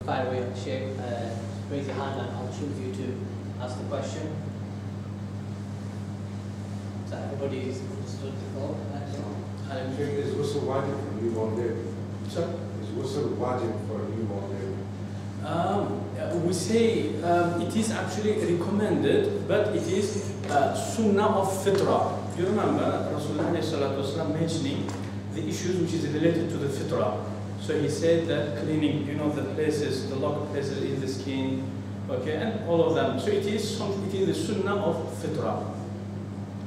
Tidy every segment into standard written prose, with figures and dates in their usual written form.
fire away on the Shaykh. Raise your hand and I'll choose you to ask the question. So everybody is understood before. Shaykh, is ghusl wajib for a newborn baby? Sir? Is ghusl wajib for a newborn baby? We say it is actually recommended, but it is sunnah of fitra. You remember Rasulullah mentioning the issues which is related to the fitra. So he said that cleaning, the places, the locked places in the skin, okay, and all of them. So it is the sunnah of fitra.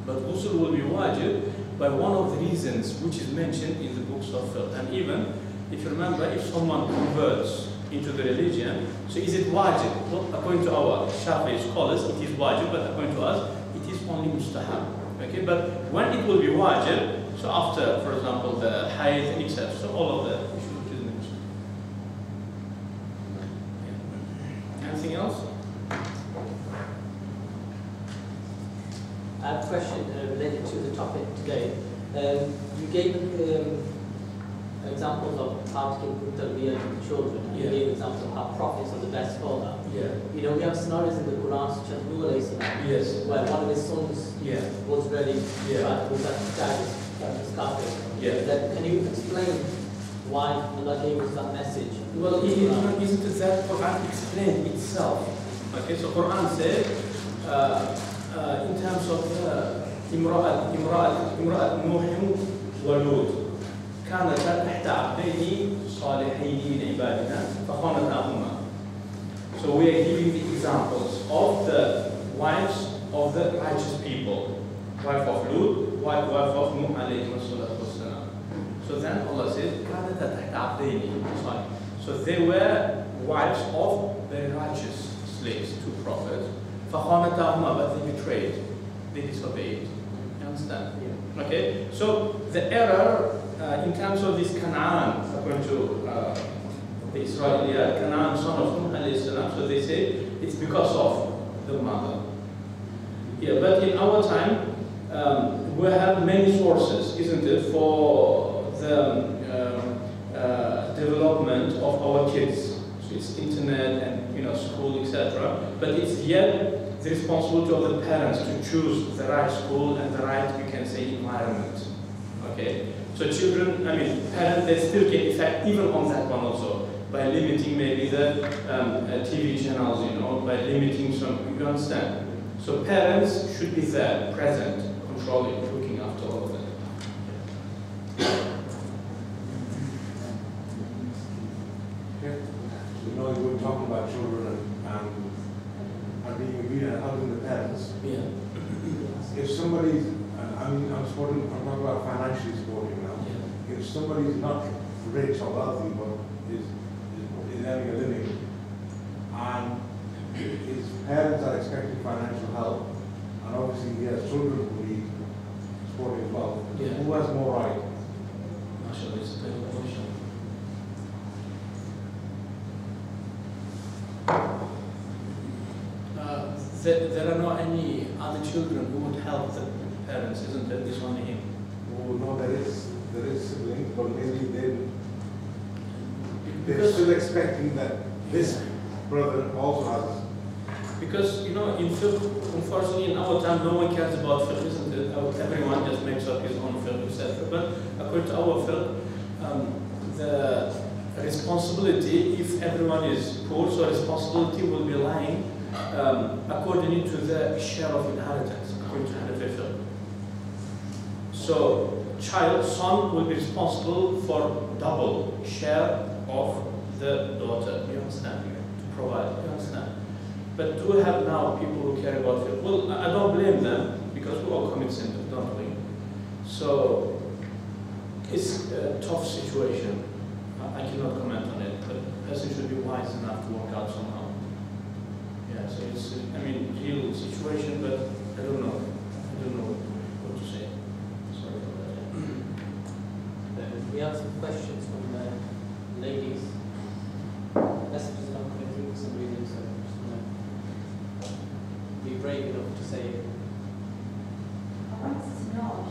But ghusl will be wajib by one of the reasons which is mentioned in the books of fiqh. And even if you remember, if someone converts into the religion, so is it wajib? Well, according to our Shafi'i scholars, it is wajib, but according to us, it is only mustahab. Okay, but when it will be wajib, so after, for example, the hayd and etc., so all of the issues which is mentioned. Yeah. Anything else? I have a question related to the topic today. You gave examples of how to give tarbiyah to children, and you gave examples of how prophets are the best for that. Yeah. We have scenarios in the Quran such as Nuh alayhi salam, Yes. where one of his sons was ready was at the scarface. Yeah. Then can you explain why Allah gave us that message? Well, isn't it that Quran explained itself? Okay, so Quran said in terms of imra'at Nuh wa Lut كانتا تحت عبدين صالحين من عبادنا فخانتاهما. So we are giving the examples of the wives of the righteous people. Wife of Lut, wife of Nuh alayhi salatu wassalam. So then Allah says, كانتا تحت عبدين. So they were wives of very righteous slaves, two prophets. فخانتاهما, but they betrayed, they disobeyed. You understand? Yeah. Okay? So the error in terms of this Canaan, according to the Israeliyat, Canaan, son of Nuh alayhi salam, so they say it's because of the mother. Yeah, but in our time, we have many sources, isn't it, for the development of our kids. So it's internet and school, etc. But it's yet the responsibility of the parents to choose the right school and the right, we can say, environment. Okay. So children, parents, they still get effect even on that one also, by limiting maybe the TV channels, by limiting some, you understand? So parents should be there, present, controlling, looking after all of that. Yeah. You were talking about children and being obedient and helping the parents. Yeah. If somebody's, I'm talking about financially supporting now. Yeah. If somebody's not rich or wealthy but is earning a living and his parents are expecting financial help, and obviously he has children who need supporting as well, who has more right? Actually, it's a very good question. There are not any other children who would help the parents, isn't there? There's only him. Oh, no, there is siblings, but maybe they're still expecting that this brother also has. Because, in fiqh, unfortunately, in our time, no one cares about fiqh, isn't it? Everyone just makes up his own fiqh, etc. But according to our fiqh, the responsibility, if everyone is poor, so responsibility will be lying according to the share of inheritance, according to Hanafi fiqh. So, son will be responsible for double share of the daughter. You understand? To provide. You understand? But do we have now people who care about it? Well, I don't blame them because we all commit sin, don't we? So it's a tough situation. I cannot comment on it, but the person should be wise enough to work out somehow. Yeah, so it's, real situation, but I don't know. I don't know what to say. Sorry for that. We have some questions from ladies. Messages are not coming through for some reason, so I'm just going to be brave enough to say it. I wanted to know,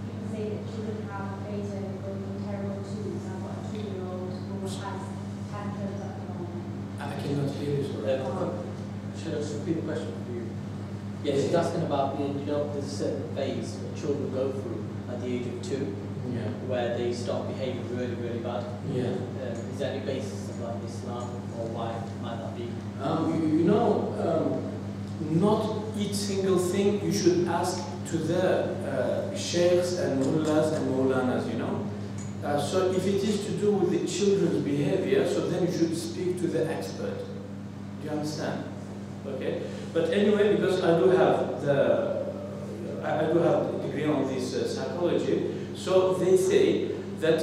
people say that children have beta going terrible twos. I've got a 2-year-old who has hear you, sorry. Should I just repeat the question for you? Yeah, she's asking about, there's a certain phase that children go through at the age of 2, where they start behaving really, really bad. Yeah. Is there any basis of that in Islam, or why might that be? Not each single thing you should ask to the sheikhs and mullahs and maulanas, So if it is to do with the children's behavior, so then you should speak to the expert. Do you understand? Okay. But anyway, because I do have a degree on this psychology, so they say that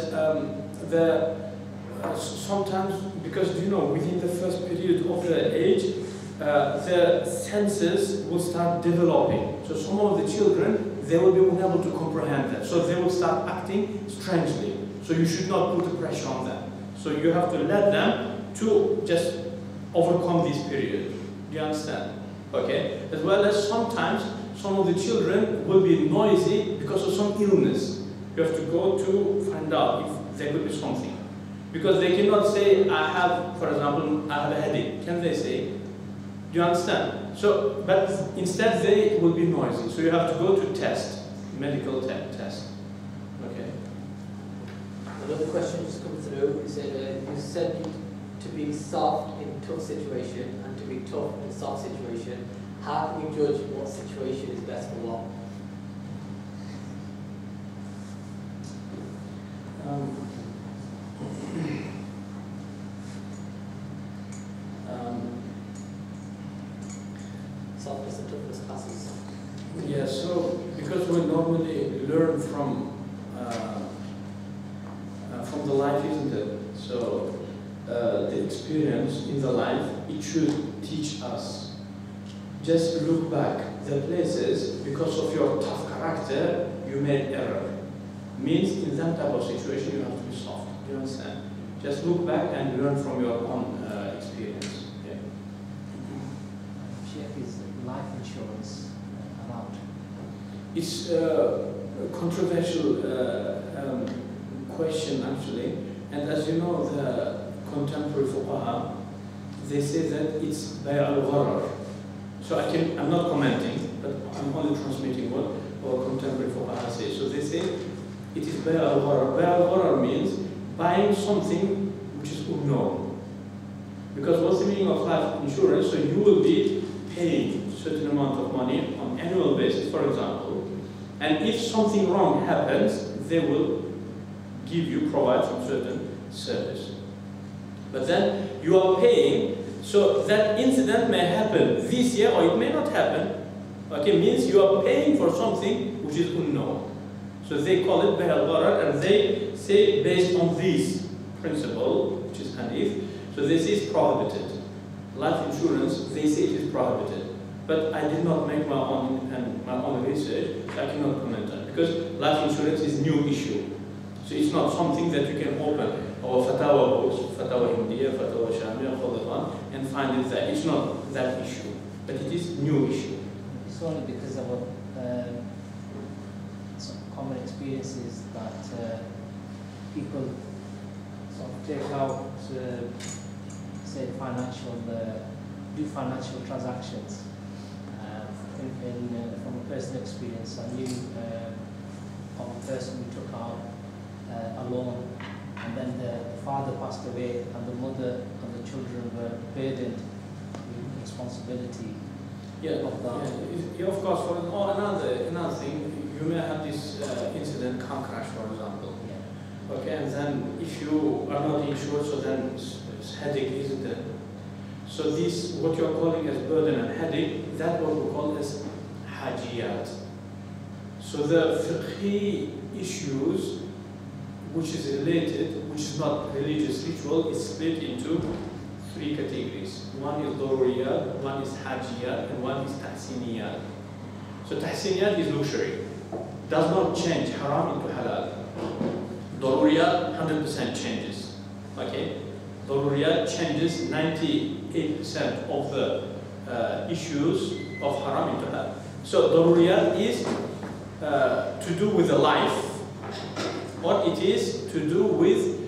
sometimes, because within the first period of the age, the senses will start developing. So some of the children, they will be unable to comprehend that. So they will start acting strangely. So you should not put the pressure on them. So you have to let them to just overcome this period. Do you understand? Okay? As well as sometimes some of the children will be noisy because of some illness. You have to go to find out if there could be something. Because they cannot say, for example, I have a headache. Can they say? Do you understand? So, but instead they will be noisy. So you have to go to test, medical test. Okay. Another question just come through. You said to be soft in tough situation and to be tough in soft situation. How can we judge what situation is best for what? Softness and toughness classes. Yeah, so because we normally learn from the life, isn't it? So the experience in the life, it should teach us. Just look back the places because of your tough character you made error. Means in that type of situation you have to be soft. Do you understand? Just look back and learn from your own experience. Yeah. Sheikh, is life insurance allowed? It's a controversial question actually, and as you know, the contemporary fuqaha, they say that it's bay' al-gharar. So I'm not commenting, but I'm only transmitting what our contemporary fuqaha say. So they say it is bay' al-gharar. Bay' al-gharar means buying something which is unknown. Because what's the meaning of life insurance? So you will be paying a certain amount of money on annual basis, for example, and if something wrong happens, they will provide some certain service. But then you are paying, so that incident may happen this year or it may not happen. Okay, means you are paying for something which is unknown. So they call it bay' al-gharar, and they say based on this principle, which is hadith, so this is prohibited. Life insurance, they say it is prohibited. But I did not make my own research, so I cannot comment on it. Because life insurance is a new issue. So it's not something that you can open our fatawa books, fatawa Hindiya, fatawa Shamia, and find it there. It's not that issue, but it is new issue. It's only because of some common experiences that people sort of take out, say, do financial transactions. From a personal experience, I knew of a person who took out a loan, and then the father passed away, and the mother and the children were burdened with responsibility of that. Yeah, of course. For another thing, you may have this incident, car crash, for example. Yeah. Okay, and then if you are not insured, so then it's headache, isn't it? So this, what you are calling as burden and headache, that what we call as hajiyat. So the fiqhi issues, which is related, which is not religious ritual, is split into 3 categories. One is daruriyat, one is hajiyat, and one is tahsiniyat. So tahsiniyat is luxury. Does not change haram into halal. Daruriyat 100% changes. Okay? Daruriyat changes 98% of the issues of haram into halal. So daruriyat is to do with the life, or it is to do with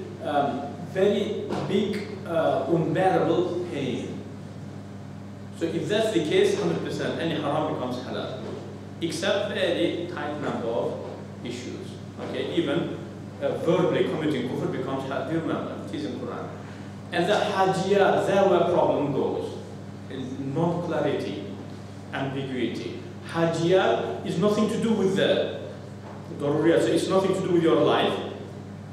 very big, unbearable pain. So if that's the case, 100%, any haram becomes halal, except very tight number of issues. Okay, even verbally committing kufr becomes halal. Do you remember? It is in Quran. And the hajiyat, there where problem goes, is non-clarity, ambiguity. Hajiyat is nothing to do with the daruriyat, so it's nothing to do with your life,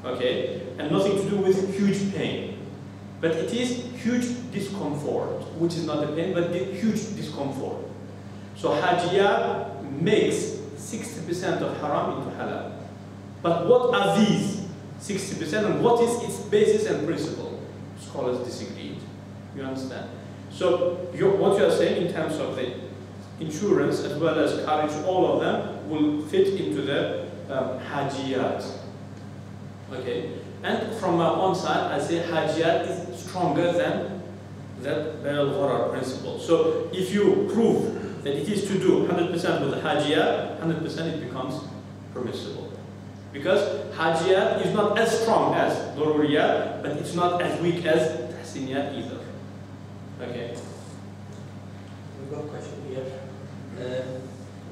okay, and nothing to do with huge pain. But it is huge discomfort, which is not the pain, but the huge discomfort. So hajiyat makes 60% of haram into halal. But what are these 60% and what is its basis and principle? Scholars disagreed. You understand? So what you are saying in terms of the insurance as well as courage, all of them will fit into the hajiyat. Okay? And from my own side, I say hajiyat is stronger than that al-gharar principle. So if you prove that it is to do 100% with the hajiyat, 100% it becomes permissible. Because hajiyat is not as strong as daruriyat, but it's not as weak as tahsiniyat either. Okay? We've got a question here.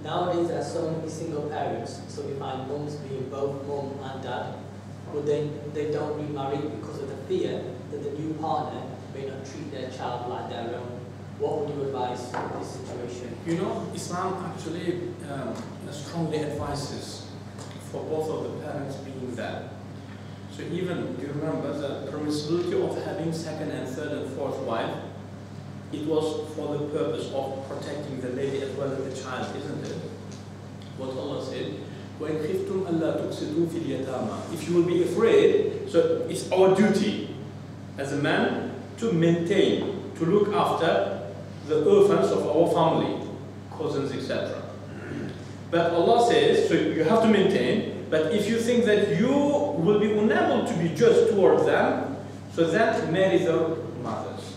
Nowadays there are so many single parents, so we find moms being both mom and dad, but then they don't remarry because of the fear that the new partner may not treat their child like their own. What would you advise in this situation? You know, Islam actually strongly advises for both of the parents being there. So even, you remember the permissibility of having second and third and fourth wife, it was for the purpose of protecting the lady as well as the child, isn't it? What Allah said, وَإِنْ خِفْتُمْ أَلَّا تُقْسِطُوا فِي الْيَتَامَى. If you will be afraid, so it's our duty as a man to maintain, to look after the orphans of our family, cousins, etc. But Allah says, so you have to maintain, but if you think that you will be unable to be just towards them, so then marry their mothers.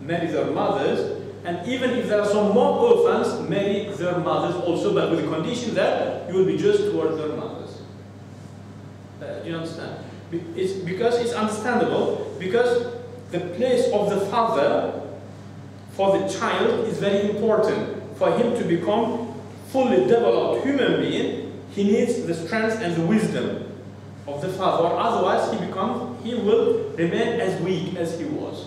Marry their mothers, and even if there are some more orphans, marry their mothers also, but with the condition that you will be just towards their mothers. Do you understand? It's because it's understandable, because the place of the father for the child is very important. For him to become fully developed human being, he needs the strength and the wisdom of the father, or otherwise he will remain as weak as he was.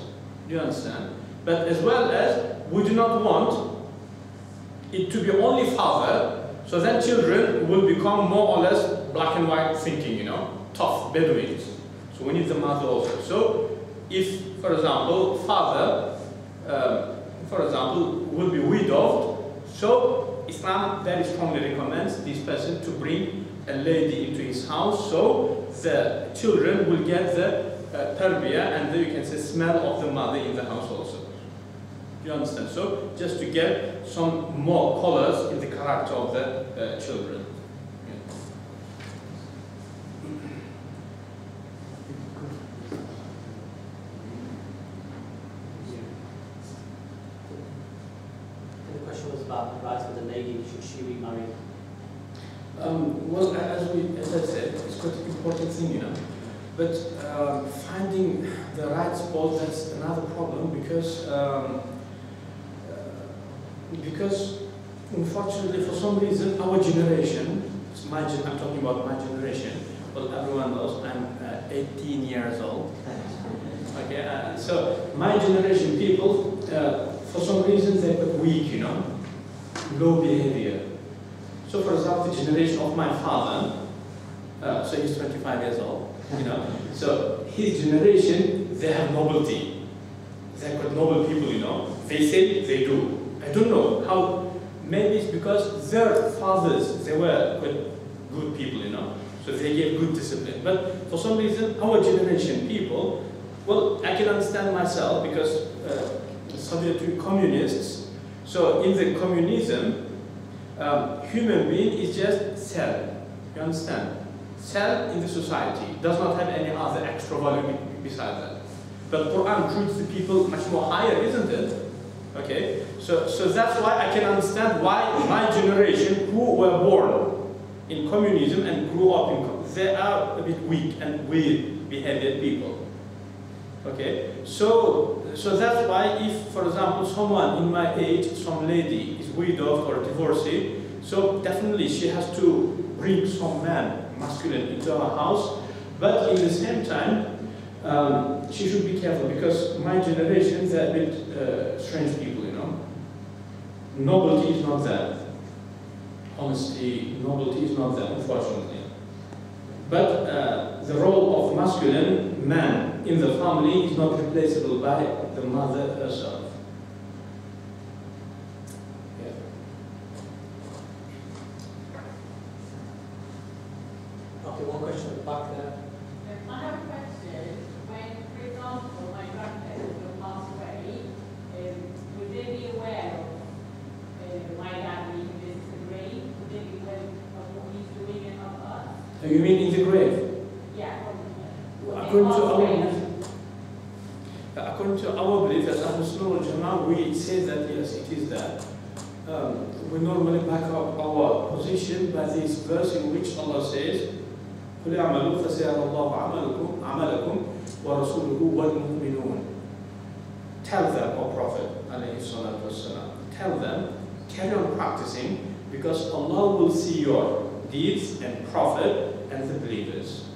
Do you understand? But as well as we do not want it to be only father, so then children will become more or less black and white thinking, you know, tough Bedouins. So we need the mother also. So if, for example, father, will be widowed, so Islam very strongly recommends this person to bring a lady into his house, so the children will get the tarbiyah and you can say smell of the mother in the house also. You understand? So just to get some more colors in the character of the children. The question was about the rights of the lady. Should she remarry? Well, as I said, it's quite an important thing, you know. But finding the right spot, that's another problem, because unfortunately for some reason our generation, I'm talking about my generation, well everyone knows I'm 18 years old. Okay, so my generation people, for some reason they're quite weak, you know, low behavior. So for example, the generation of my father, so he's 25 years old, you know, so his generation, they have nobility. They're quite noble people, you know, they say, they do. I don't know how, maybe it's because their fathers, they were quite good people, you know, so they gave good discipline. But for some reason, our generation people, well, I can understand myself because subject to communists, so in the communism, human being is just cell, you understand? Cell in the society, does not have any other extra value besides that. But Quran treats the people much more higher, isn't it? Okay, so that's why I can understand why my generation, who were born in communism and grew up in, they are a bit weak and weird behaved people. Okay, so that's why if, for example, someone in my age, some lady is widowed or divorcee, so definitely she has to bring some man, masculine, into her house, but in the same time, she should be careful because my generation, they're a bit strange people, you know. Nobility is not there. Honesty, nobility is not there, unfortunately. But the role of masculine man in the family is not replaceable by the mother herself. Yeah. Okay, one question at the back there. I have a question. When, for example, my grandparents will pass away, would they be aware of my dad being this grave? Would they be aware of what he's doing and of us? You mean in the grave? Yeah. According to our belief as Ahlul Sunnah wal Jama'ah, we say that yes, it is that. We normally back up our position by this verse in which Allah says, قُلْ اعْمَلُوا فَسَيَرَى اللَّهُ عَمَلَكُمْ وَرَسُولُهُ وَالْمُؤْمِنُونَ. Tell them, O Prophet, alayhi salatu wassalam, tell them, carry on practicing, because Allah will see your deeds and Prophet and the believers.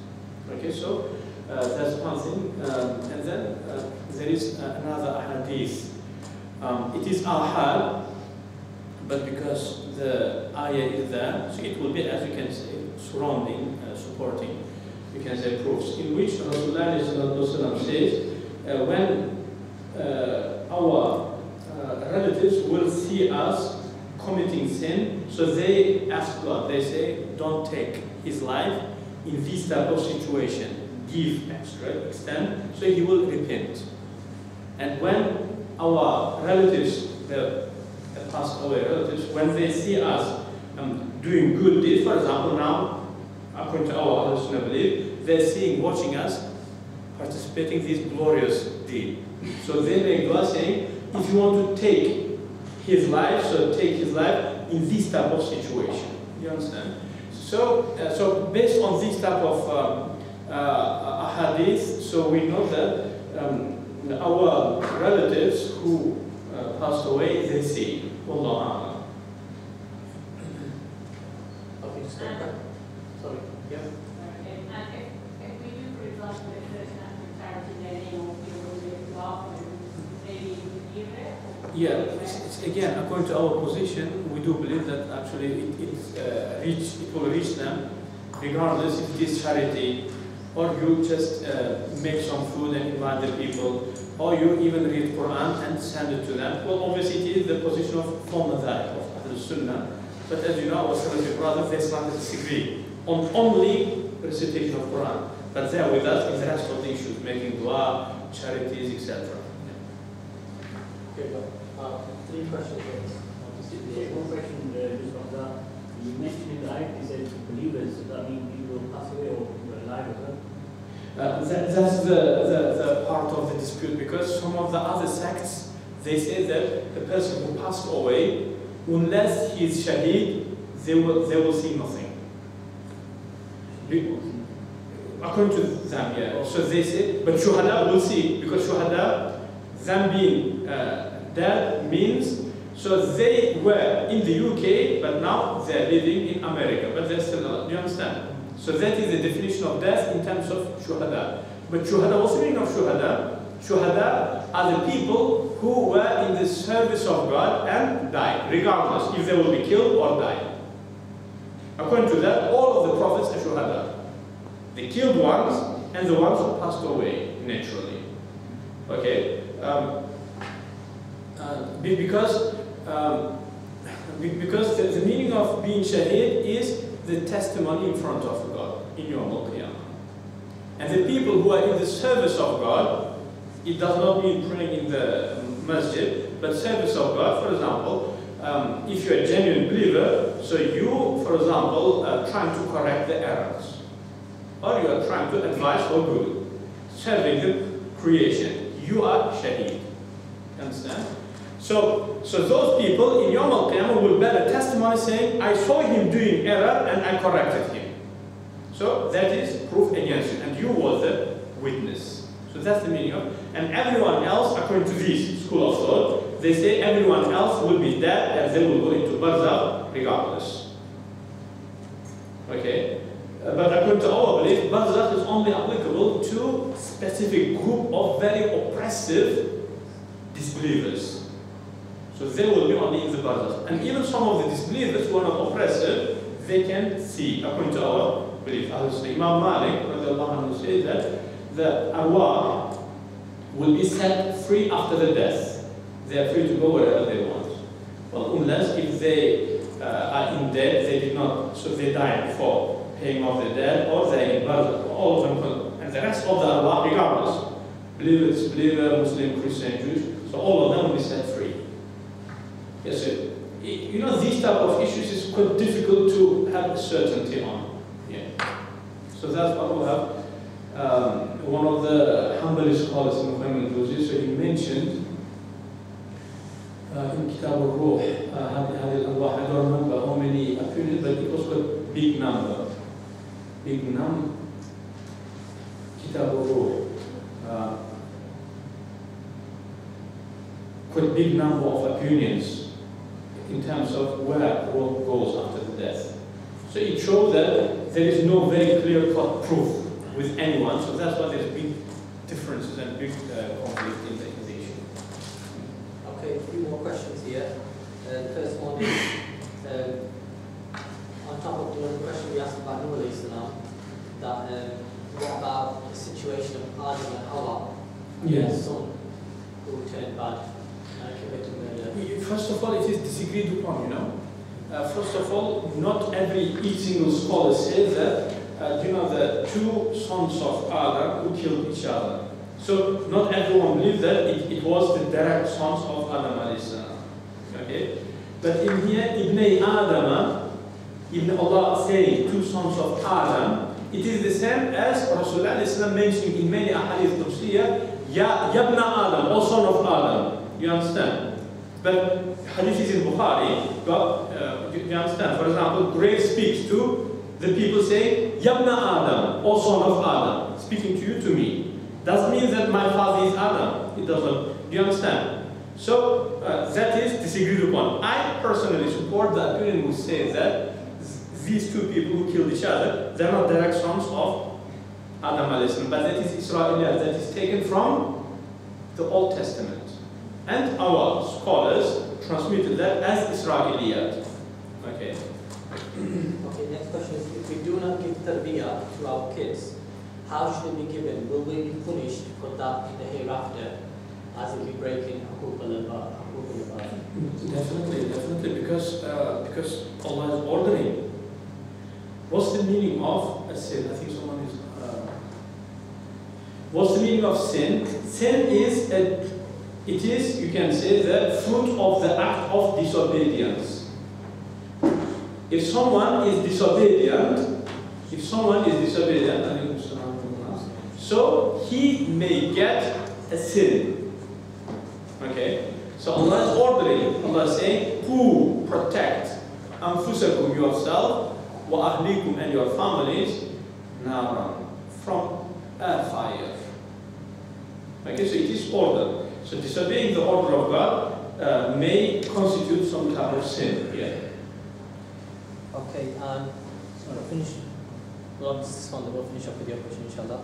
Okay, so that's one thing. And then there is another hadith. It is ahad, but because the ayah is there, so it will be, as you can say, surrounding, supporting, you can say proofs, in which Rasulullah says, when our relatives will see us committing sin, so they ask God, they say, don't take his life in this type of situation, give extra extent, so he will repent. And when our relatives, the passed away relatives, when they see us doing good deeds, for example, now, according to our Ahlul Sunnah belief, they're seeing, watching us, participating in this glorious deed. So they make dua saying, if you want to take his life, so take his life in this type of situation. You understand? So, so based on this type of hadith, so we know that our relatives who passed away, they see. Wallahu a'lam. Okay, just go back. Sorry. Yeah. And if we do, for example, a certain act of charity in their name, or people will live after, maybe give it? Yeah, it's again, according to our position, we do believe that actually it will reach them, regardless if it is charity, or you just make some food and invite the people, or you even read Quran and send it to them. Well, obviously it is the position of former madhab of Ahlul Sunnah, but as you know, our Salafi brothers, they slightly disagree on only recitation of Quran, but they are with us in the rest of the issues, making dua, charities, etc. Okay, well, 3 questions. One question just on that. You mentioned in the ayat, you said believers, does that mean people will pass away or people are alive as well? That's the part of the dispute, because some of the other sects, they say that the person who passed away, unless he is shaheed, they will see nothing. According to them, yeah. So they say, but shuhada will see, because shuhada, them being dead means, so they were in the UK, but now they're living in America, but they're still alive. Do you understand? So that is the definition of death in terms of shuhada. But shuhada, what's the meaning of shuhada? Shuhada are the people who were in the service of God and died, regardless if they will be killed or die. According to that, all of the prophets are shuhada. The killed ones and the ones who passed away naturally. Okay? Because the meaning of being shaheed is the testimony in front of God in Yawm al-Qiyamah. And the people who are in the service of God, it does not mean praying in the masjid, but service of God. For example, if you're a genuine believer, so you, for example, are trying to correct the errors, or you are trying to advise for good, serving the creation, you are shaheed. Understand? So those people in Yawm al-Qiyamah will bear a testimony saying, I saw him doing error and I corrected him. So that is proof against you, and you were the witness. So that's the meaning of and everyone else, according to this school of thought, they say everyone else will be dead and they will go into barzakh regardless. Okay? But according to our belief, barzakh is only applicable to specific group of very oppressive disbelievers. So they will be only in the barzakh. And even some of the disbelievers who are not oppressive, they can see, according to our belief. Imam Malik says that the arwah will be set free after the death. They are free to go wherever they want. Well, unless if they are in debt, they did not, so they died before paying off the debt, or they are in barzakh, all of them, and the rest of the arwah, regardless, believer, disbeliever, Muslim, Christian, Jewish, so all of them will be set free. Yes, sir. You know, these type of issues is quite difficult to have certainty on. Yeah. So that's what we have. One of the Hanbali scholars, Mhmd Adnan Darwish, so he mentioned in Kitab al-Ruh, I don't remember how many opinions, but it was a big number. Big number. Kitab al-Ruh. Quite big number of opinions in terms of where road goes after the death. So it shows that there is no very clear-cut proof with anyone, so that's why there's big differences and big conflict in the issue. Okay, a few more questions here. The first one is, on top of the question we asked about Nuh alayhi salam, that what about the situation of Adam and Hawa, his son, who turned bad and committed murder? First of all, it is disagreed upon, you know. First of all, not each single scholar says that, you know, the two sons of Adam who killed each other. So not everyone believes that it was the direct sons of Adam alayhi salam. Okay? But in here, Ibn Adam, Ibn Allah saying two sons of Adam, it is the same as Rasulullah alayhi salam mentioning in many ahadith Qudsiyya, Ya Yabna Adam, O son of Adam. You understand? But hadith is in Bukhari, you understand? For example, grave speaks to the people say, Yabna Adam, O son of Adam, speaking to you, to me. Doesn't mean that my father is Adam. It doesn't. Do you understand? So that is disagreed upon. I personally support the opinion who says that these two people who killed each other, they're not direct sons of Adam alayhi salam, but that is Israeliyat, that is taken from the Old Testament. And our scholars transmitted that as Israeliyat. Okay. Okay, next question is, if we do not give tarbiyah to our kids, how should it be given? Will we be punished for that in the hereafter, as if we break in Hukuk al-Abad? Definitely, because Allah is ordering. What's the meaning of a sin? I think someone is. What's the meaning of sin? Sin is it is, you can say, the fruit of the act of disobedience. If someone is disobedient, so he may get a sin. Okay? So Allah is ordering, Allah is saying, who protect anfusakum, yourself, wa ahlikum, and your families, naran, from a fire. Okay, so it is order. So disobeying the order of God may constitute some type of sin. Yeah. Okay, and finish. We'll finish up with your question, inshallah.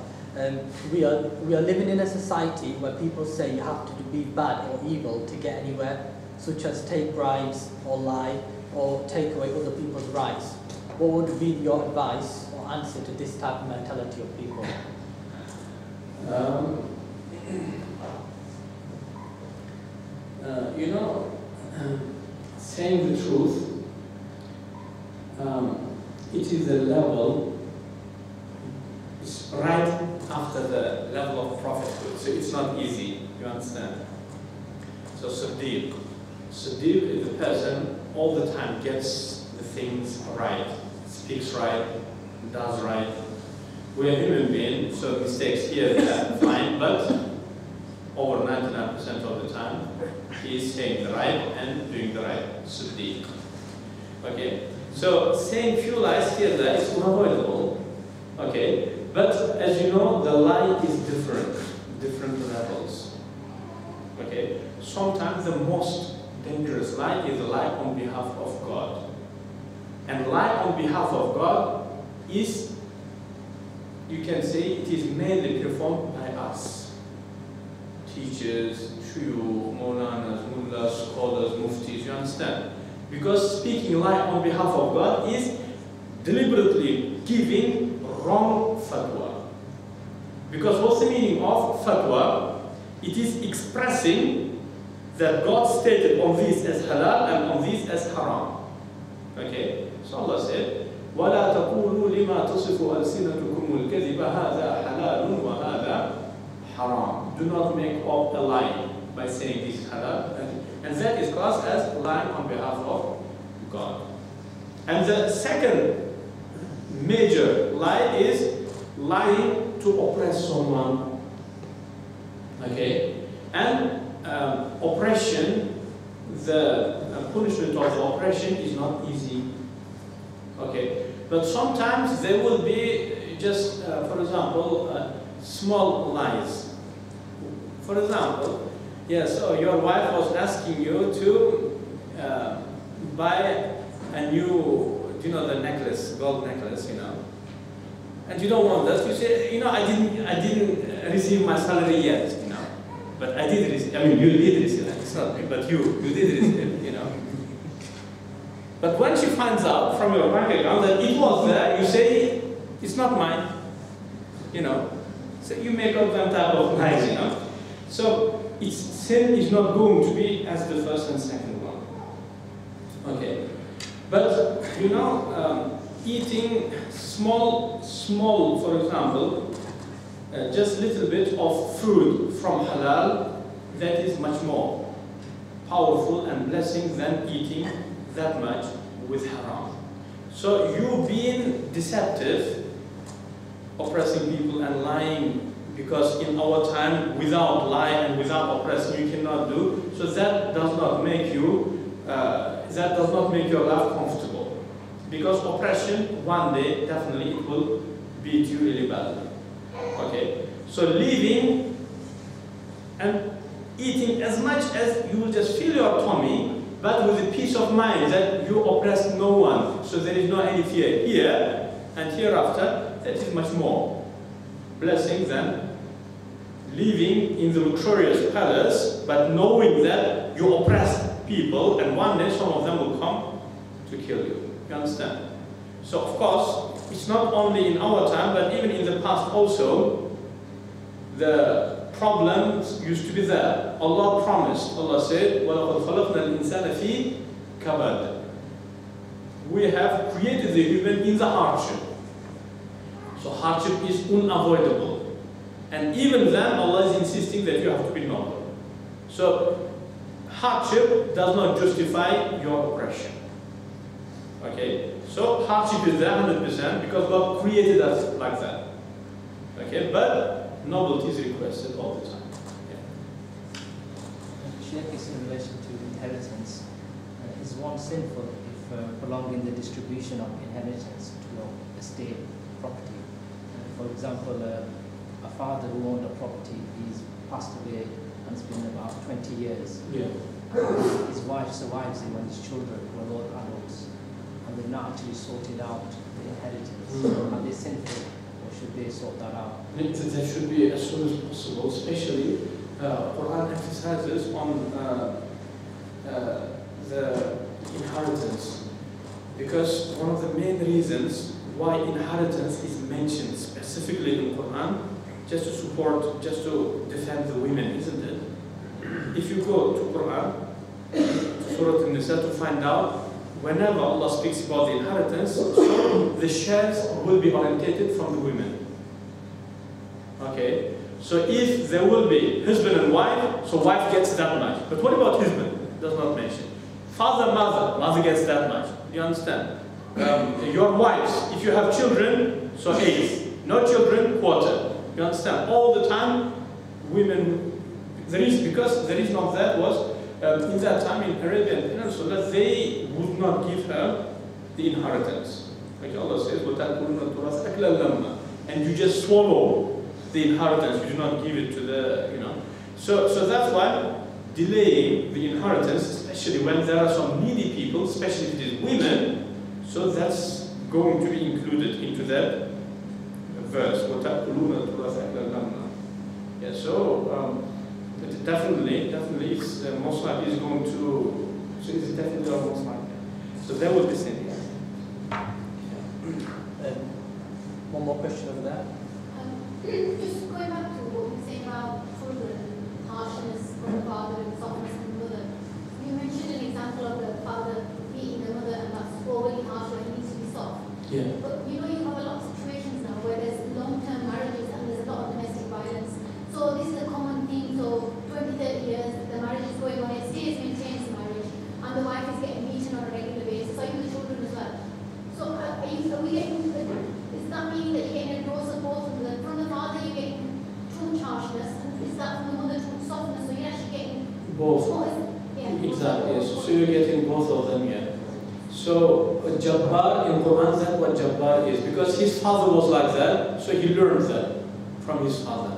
We are living in a society where people say you have to be bad or evil to get anywhere, such as take bribes or lie or take away other people's rights. What would be your advice or answer to this type of mentality of people? You know, saying the truth, it is a level, it's right after the level of prophethood, so it's not easy, you understand? So Siddiq is the person all the time gets the things right, speaks right, does right. We are human beings, so mistakes here and there, fine, but over 99% of the time, he is saying the right and doing the right. Siddiq. Okay? So saying few lies here and there is unavoidable. Okay? But as you know, the lie is different. different levels. Okay? Sometimes the most dangerous lie is a lie on behalf of God. And lie on behalf of God is, you can say, it is mainly performed by us. Teachers, shuyukh, maulanas, mullahs, scholars, muftis, you understand? Because speaking lie on behalf of God is deliberately giving wrong fatwa. Because what's the meaning of fatwa? It is expressing that God stated on this as halal and on this as haram. Okay? So Allah said, وَلَا تَقُولُوا لِمَا تَصِفُ أَلْسِنَتُكُمُ الْكَذِبَ هَذَا حَلَالٌ وَهَذَا حَرَامٌ. Do not make up a lie by saying this is halal. And that is classed as lying on behalf of God. And the second major lie is lying to oppress someone. Okay? And oppression, the punishment of the oppression is not easy. Okay? But sometimes there will be just, for example, small lies. For example, yes, so your wife was asking you to buy a new, you know, the necklace, gold necklace, you know, and you don't want that. You say, you know, I didn't receive my salary yet, you know, but I did receive. I mean, you did receive it. It's not me, but you did receive it, you know. But when she finds out from your bank account that it was there, you say, it's not mine, you know. So you make up them type of lies, you know. So its sin is not going to be as the first and second one. Okay. But, you know, eating small, for example, just little bit of food from halal, that is much more powerful and blessing than eating that much with haram. So you being deceptive, oppressing people and lying, because in our time, without lie and without oppressing, you cannot do. So that does not make you, your life comfortable. Because oppression, one day, definitely it will beat you really badly. Okay? So living and eating as much as you will just fill your tummy, but with a peace of mind that you oppress no one. So there is no any fear here and hereafter. That is much more blessing than living in the luxurious palace, but knowing that you oppress people and one day some of them will come to kill you. You understand? So of course, it's not only in our time, but even in the past also, the problems used to be there. Allah promised, Allah said, وَلَقَدْ خَلَقْنَا الْإِنسَانَ فِي كَبَدٍ. We have created the human in the hardship. So hardship is unavoidable. And even then, Allah is insisting that you have to be noble. So hardship does not justify your oppression. Okay? So hardship is there 100% because God created us like that. Okay? But nobility is requested all the time. Shaykh, is in relation to inheritance. Is one sinful if prolonging the distribution of inheritance to your estate property? For example, a father who owned a property, he's passed away and it's been about 20 years. Yeah. His wife survives him and his children who are all adults, and they've not actually sorted out the inheritance. Are they sinful, or should they sort that out? That should be as soon as possible, especially Quran emphasizes on the inheritance, because one of the main reasons why inheritance is mentioned specifically in Quran, just to support, just to defend the women, isn't it? If you go to Quran, to Surah An-Nisa, to find out, whenever Allah speaks about the inheritance, so the shares will be orientated from the women. Okay? So if there will be husband and wife, so wife gets that much. But what about husband? Does not mention. Father, mother gets that much. Do you understand? Your wives, if you have children, so 8. No children, 1/4. You understand? All the time, women, because the reason of that was, in that time in Arabian Peninsula, they would not give her the inheritance. Like Allah says, وَتَأْكُلُونَ التُّرَاثَ أَكْلًا لَمًّا. And you just swallow the inheritance. You do not give it to the, you know. So that's why delaying the inheritance, especially when there are some needy people, especially if it is women, so that's going to be included into that verse. Yeah, so it definitely it's most likely is going to, so it's definitely almost like that. So that would be same. One more question over there. Just going back to what you were saying about children, harshness from the father and softness from the mother. You mentioned an example of the father beating the mother, and that's overly harsh, where he needs to be soft. Yeah. But you know, you have a lot of situations now where there's long-term marriages and there's a lot of domestic violence. So this is a common theme. So 20, 30 years, the marriage is going on, it stays, maintains the marriage, and the wife is getting beaten on a regular basis. So even the children as well. So are we getting? Does that mean that you're getting a dose of both of them? From the father, you're getting too much harshness, and is that from the mother too much softness? So you're actually getting both. Exactly. Yes. So you're getting both of them. Yeah. So Jabbar in Quran, that's what Jabbar is, because his father was like that, so he learned that from his father.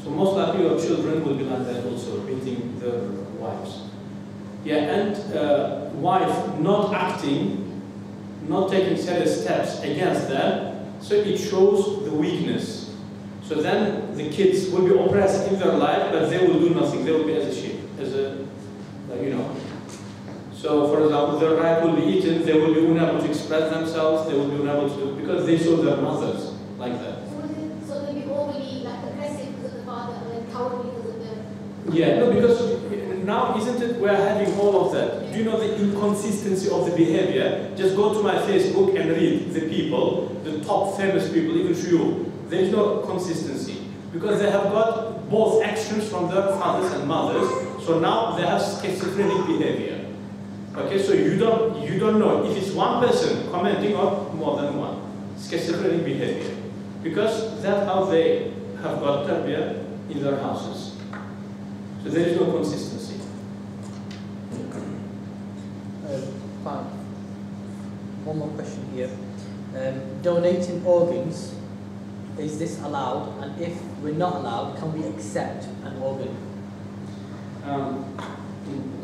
So most likely your children will be like that also, beating their wives. Yeah, and wife not acting, not taking serious steps against that, so it shows the weakness. So then the kids will be oppressed in their life, but they will do nothing. They will be as a sheep, as a, you know. So, for example, their right will be eaten. They will be unable to express themselves. They will be unable to, because they saw their mothers like that. So they'll be overly like aggressive because of the father, and then cowardly because of the. Yeah, no, because now isn't it we're having all of that? Do you know the inconsistency of the behavior? Just go to my Facebook and read the people, the top famous people, even shuyukh. There is no consistency because they have got both actions from their fathers and mothers. So now they have schizophrenic behavior. Okay, so you don't know if it's one person commenting or more than one. Schizophrenic behavior, because that's how they have got tarbiyah in their houses. So there is no consistency. Fine. One more question here. Donating organs, is this allowed? And if we're not allowed, can we accept an organ?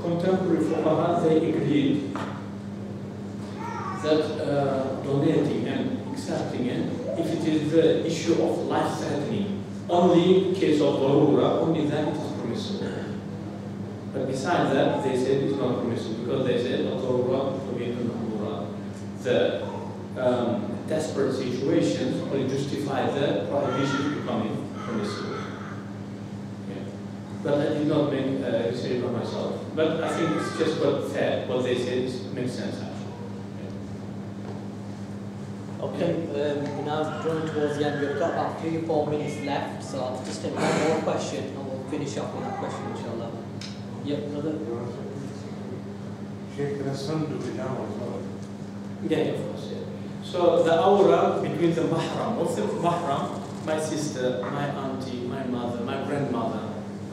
Contemporary fuqaha, they agreed that donating and accepting it, if it is the issue of life-threatening, only in case of darura, only then it is permissible. But besides that, they said it's not permissible because they said the desperate situations will justify the prohibition becoming permissible. But I did not make a decision by myself. But I think it's just what fair. What they said makes sense actually. Okay, we're now drawing towards the end. We've got about 3 or 4 minutes left, so I'll just take one more question and we'll finish off with that question, inshallah. Yep, another. Sheikh, can a son do hijab as well? Yeah, of course. Yeah. So the aura between the mahram. What's the mahram? My sister, my auntie, my mother, my grandmother.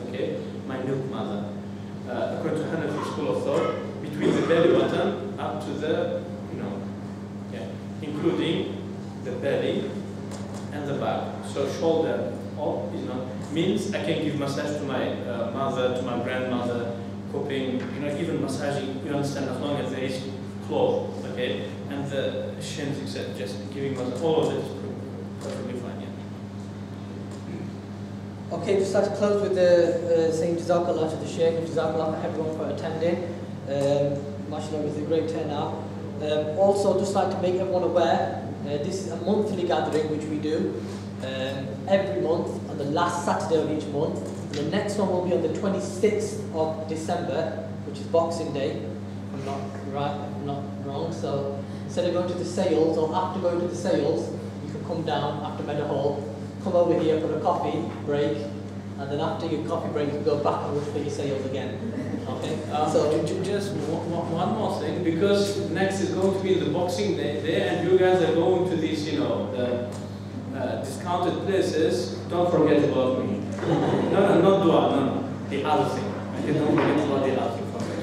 Okay, my milk mother. According to Hanafi school of thought, between the belly button up to the, including the belly and the back. So shoulder up is not means I can give massage to my mother, to my grandmother, cooking, even massaging. You understand, as long as there is cloth, okay, and the shins, etc. Just giving massage. All of it is perfectly fine. Okay, just like to close with saying Jazakallah to the Shaykh and Jazakallah for everyone for attending. MashaAllah, it was a great turnout. Also, just like to make everyone aware, this is a monthly gathering which we do every month on the last Saturday of each month. And the next one will be on the 26th of December, which is Boxing Day, if I'm not wrong. So instead of going to the sales, or after going to the sales, you can come down after Meadow Hall. Come over here for a coffee break, and then after your coffee break, you go back and look for your sales again. Okay. So just one more thing, because next is going to be the Boxing Day there, and you guys are going to these, the discounted places. Don't forget about me. No, not dua. No, the other thing. Okay, don't forget about the other thing for me.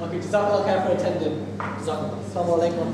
Okay. Jazakallah khair for attending. Jazakallah. Assalamu alaikum.